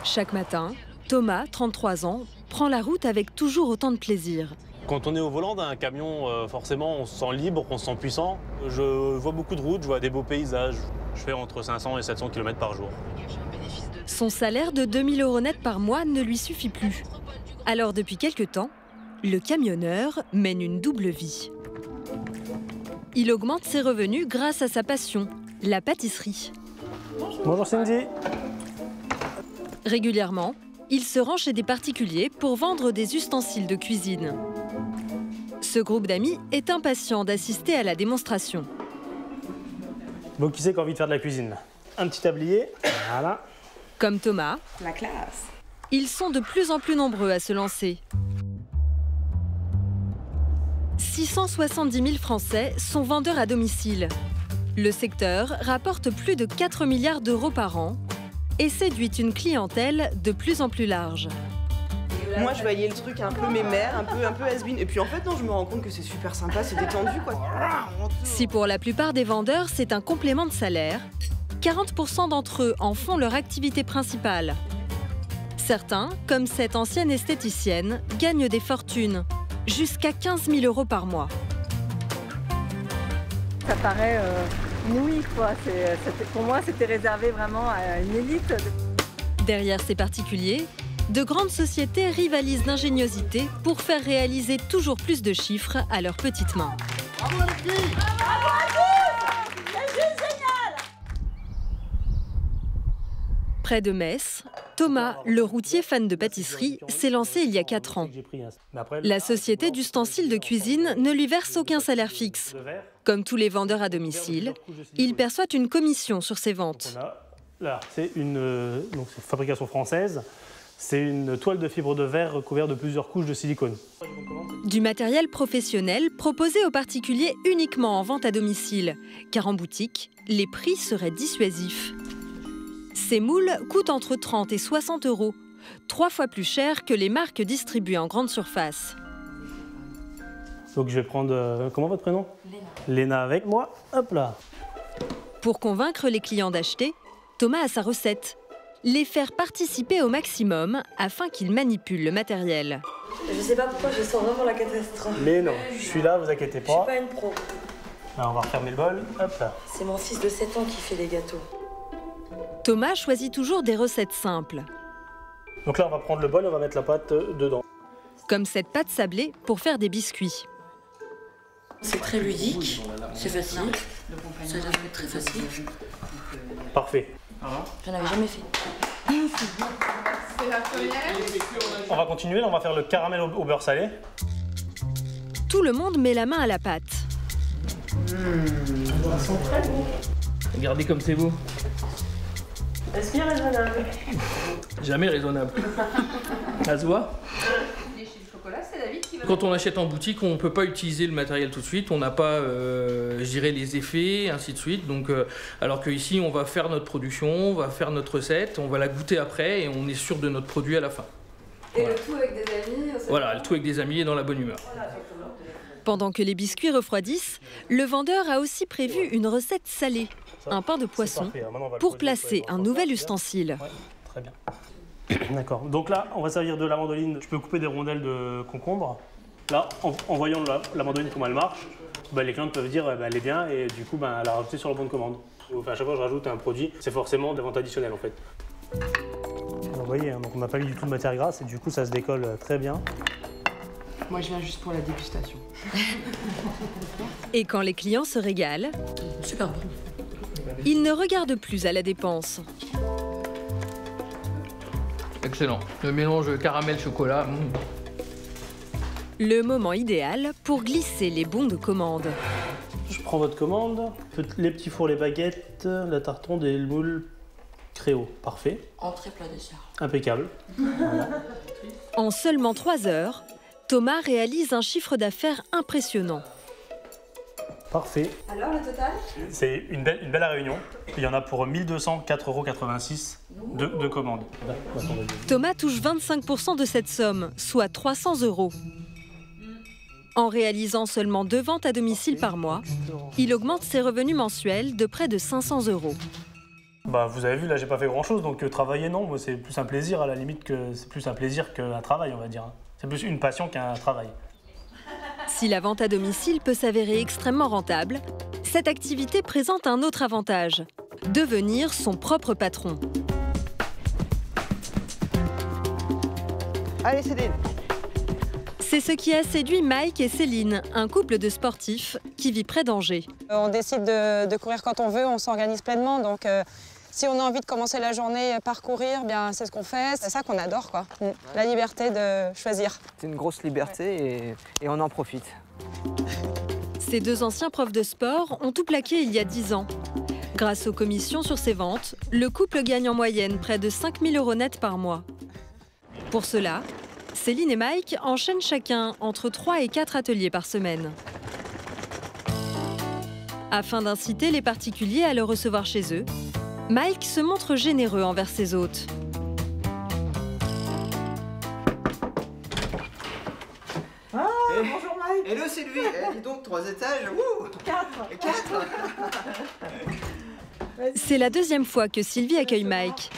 Chaque matin, Thomas, 33 ans, prend la route avec toujours autant de plaisir. Quand on est au volant d'un camion, forcément, on se sent libre, on se sent puissant. Je vois beaucoup de routes, je vois des beaux paysages. Je fais entre 500 et 700 km par jour. Son salaire de 2 000 € net par mois ne lui suffit plus. Alors depuis quelque temps, le camionneur mène une double vie. Il augmente ses revenus grâce à sa passion, la pâtisserie. Bonjour Cindy. Régulièrement, il se rend chez des particuliers pour vendre des ustensiles de cuisine. Ce groupe d'amis est impatient d'assister à la démonstration. Bon, qui c'est qui a envie de faire de la cuisine? Un petit tablier, voilà. Comme Thomas, La classe. ils sont de plus en plus nombreux à se lancer. 670 000 Français sont vendeurs à domicile. Le secteur rapporte plus de 4 milliards d'euros par an et séduit une clientèle de plus en plus large. Moi, je voyais le truc un peu mémère, un peu has-been. Et puis en fait, non, je me rends compte que c'est super sympa, c'est détendu, quoi. Si pour la plupart des vendeurs, c'est un complément de salaire, 40% d'entre eux en font leur activité principale. Certains, comme cette ancienne esthéticienne, gagnent des fortunes, jusqu'à 15 000 € par mois. Ça paraît inouï, quoi. Pour moi, c'était réservé vraiment à une élite. Derrière ces particuliers, de grandes sociétés rivalisent d'ingéniosité pour faire réaliser toujours plus de chiffres à leurs petites mains. Bravo les filles! Bravo à tous! C'est juste génial! Près de Metz, Thomas, le routier fan de pâtisserie, s'est lancé il y a 4 ans. La société d'ustensiles de cuisine ne lui verse aucun salaire fixe. Comme tous les vendeurs à domicile, il perçoit une commission sur ses ventes. Là, c'est une fabrication française. C'est une toile de fibre de verre recouverte de plusieurs couches de silicone. Du matériel professionnel proposé aux particuliers uniquement en vente à domicile, car en boutique, les prix seraient dissuasifs. Ces moules coûtent entre 30 et 60 €, 3 fois plus cher que les marques distribuées en grande surface. Donc je vais prendre, comment votre prénom? Léna avec moi, hop là. Pour convaincre les clients d'acheter, Thomas a sa recette. Les faire participer au maximum afin qu'ils manipulent le matériel. Je sais pas pourquoi je sens vraiment la catastrophe. Mais non, je suis là, vous inquiétez Je suis pas. pas une pro. Alors on va refermer le bol, hop là. C'est mon fils de 7 ans qui fait les gâteaux. Thomas choisit toujours des recettes simples, Donc là on va prendre le bol et on va mettre la pâte dedans. comme cette pâte sablée pour faire des biscuits. C'est très ludique, c'est facile. Ça a l'air d'être très facile. Parfait. J'en avais jamais fait. On va continuer, là, on va faire le caramel au beurre salé. Tout le monde met la main à la pâte. Regardez comme c'est beau. Est-ce bien raisonnable? Jamais raisonnable. Ça se voit? Quand on achète en boutique, on ne peut pas utiliser le matériel tout de suite, on n'a pas, je dirais, les effets, ainsi de suite. Donc, alors qu'ici, on va faire notre production, on va faire notre recette, on va la goûter après et on est sûr de notre produit à la fin. Et voilà. le tout avec des amis? Voilà, le tout avec des amis et dans la bonne humeur. Pendant que les biscuits refroidissent, le vendeur a aussi prévu une recette salée, un pain de poisson, pour placer un nouvel ustensile. Ouais, très bien. D'accord. Donc là, on va servir de la mandoline. Je peux couper des rondelles de concombre. Là, en voyant la mandoline, comment elle marche, les clients peuvent dire elle est bien et du coup, elle a rajouté sur la bonne commande. Enfin, à chaque fois que je rajoute un produit, c'est forcément des ventes additionnelles en fait. Vous voyez, donc on n'a pas mis du tout de matière grasse et du coup, ça se décolle très bien. Moi, je viens juste pour la dégustation. Et quand les clients se régalent, Super bon. ils ne regardent plus à la dépense. Excellent. Le mélange caramel-chocolat. Le moment idéal pour glisser les bons de commande. Je prends votre commande. Les petits fours, les baguettes, la tarton, des moules Créo. Parfait. Entrée, plat, dessert. Impeccable. Voilà. En seulement 3 heures, Thomas réalise un chiffre d'affaires impressionnant. Parfait. Alors, le total? C'est une belle réunion. Il y en a pour 1 204,86 € de commandes. Thomas touche 25% de cette somme, soit 300 €. En réalisant seulement 2 ventes à domicile par mois, il augmente ses revenus mensuels de près de 500 €. Bah vous avez vu, là j'ai pas fait grand chose, donc travailler non, moi c'est plus un plaisir à la limite que c'est plus un plaisir qu'un travail on va dire. C'est plus une passion qu'un travail. Si la vente à domicile peut s'avérer extrêmement rentable, cette activité présente un autre avantage, devenir son propre patron. Allez Céline. C'est ce qui a séduit Mike et Céline, un couple de sportifs qui vit près d'Angers. On décide de courir quand on veut, on s'organise pleinement, donc si on a envie de commencer la journée par courir, bien c'est ce qu'on fait. C'est ça qu'on adore, quoi. La liberté de choisir. C'est une grosse liberté et on en profite. Ces deux anciens profs de sport ont tout plaqué il y a 10 ans. Grâce aux commissions sur ces ventes, le couple gagne en moyenne près de 5 000 € net par mois. Pour cela, Céline et Mike enchaînent chacun entre 3 et 4 ateliers par semaine. Afin d'inciter les particuliers à le recevoir chez eux, Mike se montre généreux envers ses hôtes. Ah, bonjour Mike. Hello Sylvie, dis donc 3 étages, wouh 4. C'est la deuxième fois que Sylvie accueille Mike.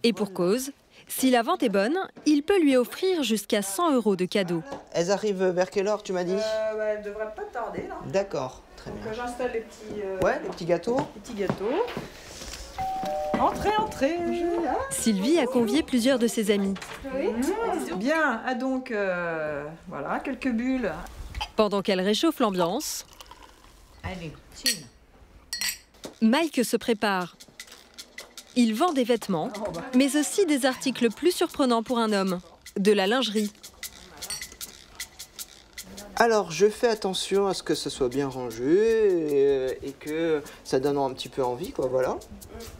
Et pour cause, si la vente est bonne, il peut lui offrir jusqu'à 100 € de cadeaux. Elles arrivent vers quelle heure tu m'as dit? Elles devraient pas tarder là. D'accord, très bien. Donc j'installe les petits... Ouais, les petits gâteaux. Les petits gâteaux. Entrez, entrez. Sylvie a convié plusieurs de ses amis. Oui. Bien, ah donc voilà, quelques bulles. Pendant qu'elle réchauffe l'ambiance, Allez, chill. Mike se prépare. Il vend des vêtements, mais aussi des articles plus surprenants pour un homme, de la lingerie. Alors, je fais attention à ce que ce soit bien rangé et que ça donne un petit peu envie, quoi, voilà.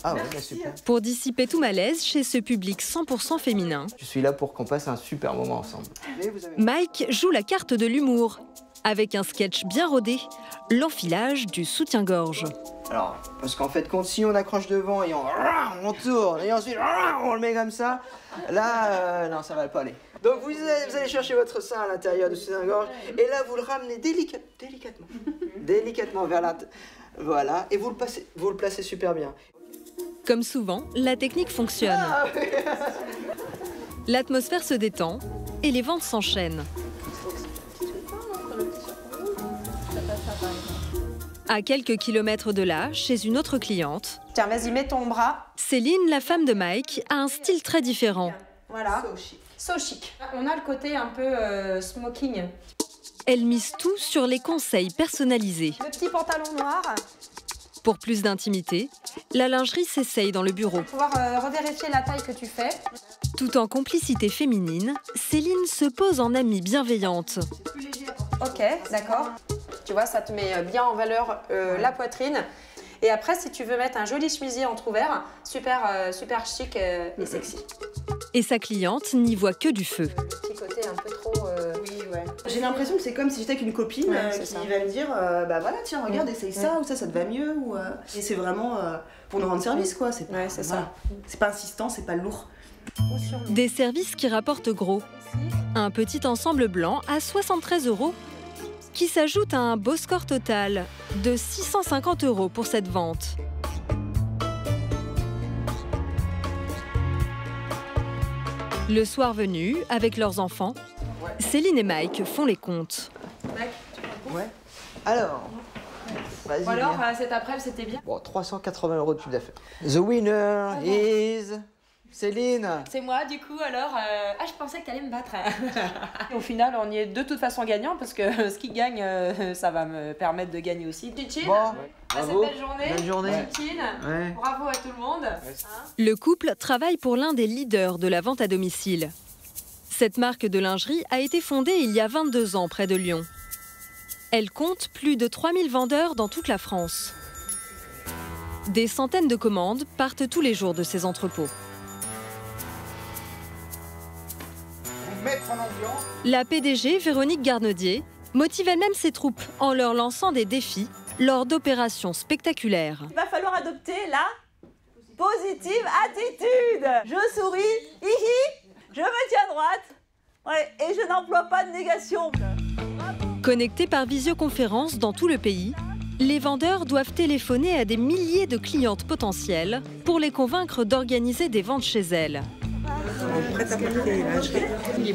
Ah ouais, bah super. Pour dissiper tout malaise chez ce public 100% féminin, Je suis là pour qu'on passe un super moment ensemble. Mike joue la carte de l'humour, avec un sketch bien rodé, l'enfilage du soutien-gorge. Alors, parce qu'en fait, quand si on accroche devant et on tourne et ensuite on le met comme ça, là, non, ça va pas aller. Donc vous allez chercher votre sein à l'intérieur de soutien-gorge et là vous le ramenez délicatement vers la... Voilà, et vous le placez super bien. Comme souvent, la technique fonctionne. L'atmosphère se détend et les ventes s'enchaînent. À quelques kilomètres de là, chez une autre cliente, Tiens, vas-y, mets ton bras. Céline, la femme de Mike, a un style très différent. Voilà. So chic. On a le côté un peu smoking. Elle mise tout sur les conseils personnalisés. Le petit pantalon noir. Pour plus d'intimité, la lingerie s'essaye dans le bureau. Pouvoir revérifier la taille que tu fais. Tout en complicité féminine, Céline se pose en amie bienveillante. Ok, d'accord. Tu vois, ça te met bien en valeur la poitrine. Et après, si tu veux mettre un joli chemisier entrouvert, super chic et sexy. Et sa cliente n'y voit que du feu. Le petit côté un peu trop... Oui, ouais. J'ai l'impression que c'est comme si j'étais avec une copine qui va me dire bah voilà, tiens, regarde, essaye ça, ou ça te va mieux. Ou, Et c'est vraiment pour nous rendre service, quoi. C'est ouais, c'est ça. C'est pas insistant, c'est pas lourd. Des services qui rapportent gros. Un petit ensemble blanc à 73 € qui s'ajoute à un beau score total de 650 € pour cette vente. Le soir venu, avec leurs enfants, Céline et Mike font les comptes. Ouais. Alors, vas-y. Bon alors, cet après-midi, c'était bien. Bon, 380 € de chiffre d'affaires. The winner is... Céline. C'est moi, du coup, alors... Ah, je pensais que t'allais me battre. Au final, on y est de toute façon gagnant, parce que ce qui gagne, ça va me permettre de gagner aussi. Tchitchine, Bon, cette bravo. belle journée. Belle journée. Tchitchine, Ouais. bravo à tout le monde. Le couple travaille pour l'un des leaders de la vente à domicile. Cette marque de lingerie a été fondée il y a 22 ans près de Lyon. Elle compte plus de 3000 vendeurs dans toute la France. Des centaines de commandes partent tous les jours de ces entrepôts. La PDG, Véronique Garnedier, motive elle-même ses troupes en leur lançant des défis lors d'opérations spectaculaires. Il va falloir adopter la positive attitude. Je souris, hihi, je me tiens droite, ouais, et je n'emploie pas de négation. Connectés par visioconférence dans tout le pays, Les vendeurs doivent téléphoner à des milliers de clientes potentielles pour les convaincre d'organiser des ventes chez elles.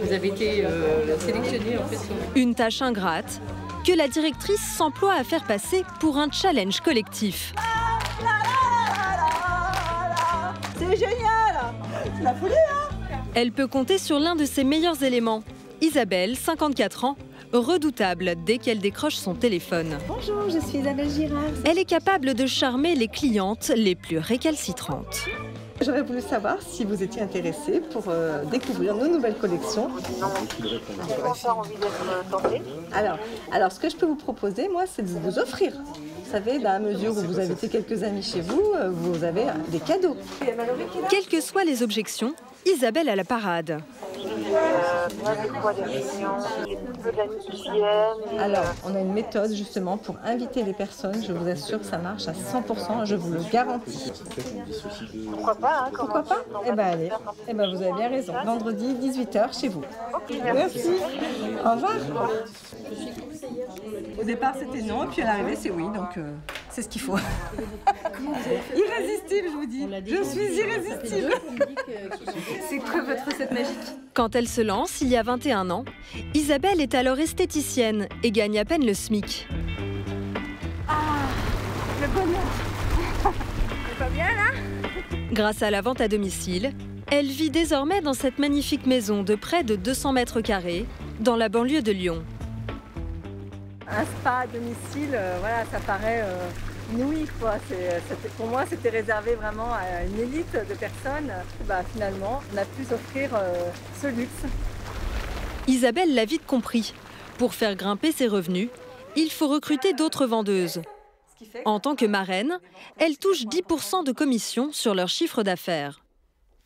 Vous avez été sélectionné en fait. Une tâche ingrate que la directrice s'emploie à faire passer pour un challenge collectif. C'est génial! C'est la folie, hein? Elle peut compter sur l'un de ses meilleurs éléments, Isabelle, 54 ans, redoutable dès qu'elle décroche son téléphone. Bonjour, je suis Isabelle Girard. Elle est capable de charmer les clientes les plus récalcitrantes. J'aurais voulu savoir si vous étiez intéressée pour découvrir nos nouvelles collections. Non, j'ai pas encore envie d'être tentée. Alors, ce que je peux vous proposer, moi, c'est de vous offrir. Vous savez, dans la mesure où vous invitez quelques amis chez vous, vous avez des cadeaux. Quelles que soient les objections, Isabelle a la parade. Alors, on a une méthode justement pour inviter les personnes. Je vous assure que ça marche à 100%, je vous le garantis. Pourquoi pas, hein, Pourquoi pas? Eh ben allez, eh ben, vous avez bien raison. Vendredi, 18h, chez vous. Okay, merci. Au revoir. Au départ, c'était non, et puis à l'arrivée, c'est oui, donc c'est ce qu'il faut. Irrésistible, je vous dis. Je suis irrésistible. C'est quoi votre recette magique? Quand elle se lance, il y a 21 ans, Isabelle est alors esthéticienne et gagne à peine le SMIC. Ah, le bonheur. C'est pas bien, là? Grâce à la vente à domicile, elle vit désormais dans cette magnifique maison de près de 200 mètres carrés, dans la banlieue de Lyon. Un spa à domicile, voilà, ça paraît inouï, quoi. Pour moi, c'était réservé vraiment à une élite de personnes. Finalement, on a pu s'offrir ce luxe. Isabelle l'a vite compris. Pour faire grimper ses revenus, il faut recruter d'autres vendeuses. En tant que marraine, elle touche 10% de commission sur leur chiffre d'affaires.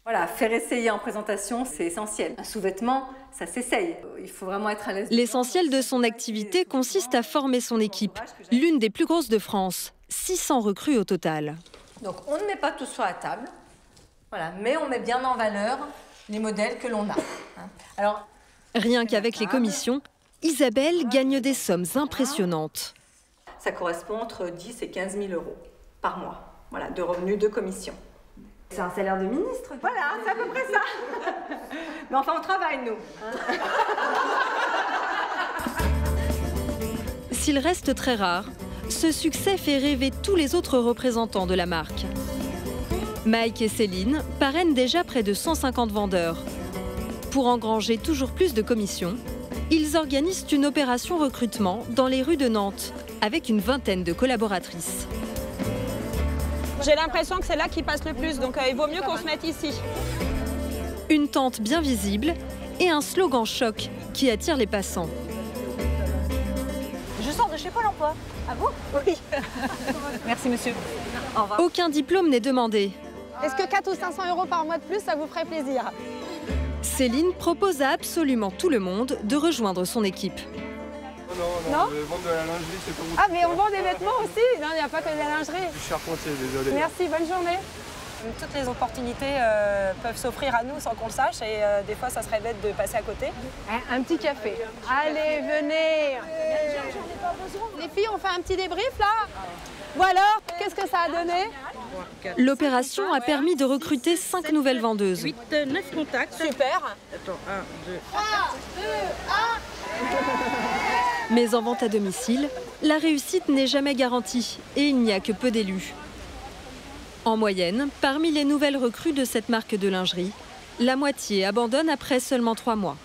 Voilà, faire essayer en présentation, c'est essentiel. Un sous-vêtement, ça s'essaye. Il faut vraiment être à l'aise. L'essentiel de son activité consiste à former son équipe, l'une des plus grosses de France, 600 recrues au total. Donc on ne met pas tout sur la table, voilà, mais on met bien en valeur les modèles que l'on a. Alors, rien qu'avec les commissions, Isabelle gagne des sommes impressionnantes. Ça correspond entre 10 et 15 000 euros par mois, voilà, de revenus de commission. C'est un salaire de ministre. Voilà, c'est à peu près ça. Mais enfin, on travaille, nous. S'il reste très rare, ce succès fait rêver tous les autres représentants de la marque. Mike et Céline parrainent déjà près de 150 vendeurs. Pour engranger toujours plus de commissions, ils organisent une opération recrutement dans les rues de Nantes, avec une vingtaine de collaboratrices. J'ai l'impression que c'est là qui passe le plus, donc il vaut mieux qu'on se mette ici. Une tente bien visible et un slogan choc qui attire les passants. Je sors de chez Pôle emploi. Ah bon? Oui. Merci, monsieur. Au revoir. Aucun diplôme n'est demandé. Est-ce que 400 ou 500 euros par mois de plus, ça vous ferait plaisir? Céline propose à absolument tout le monde de rejoindre son équipe. Non, vendre de la lingerie, c'est pas mon Ah, mais on vend des vêtements aussi? Non, il n'y a pas que de la lingerie. Je suis charpentier, désolé. Merci, bonne journée. Toutes les opportunités peuvent s'offrir à nous sans qu'on le sache et des fois, ça serait bête de passer à côté. Un petit café. Allez, venez. Les filles, on fait un petit débrief, là? Bon alors, qu'est-ce que ça a donné? L'opération a permis de recruter 5 nouvelles vendeuses. 8, 9 contacts. Super. Attends, 1, 2... 3, 2, 1. Mais en vente à domicile, la réussite n'est jamais garantie et il n'y a que peu d'élus. En moyenne, parmi les nouvelles recrues de cette marque de lingerie, la moitié abandonne après seulement 3 mois.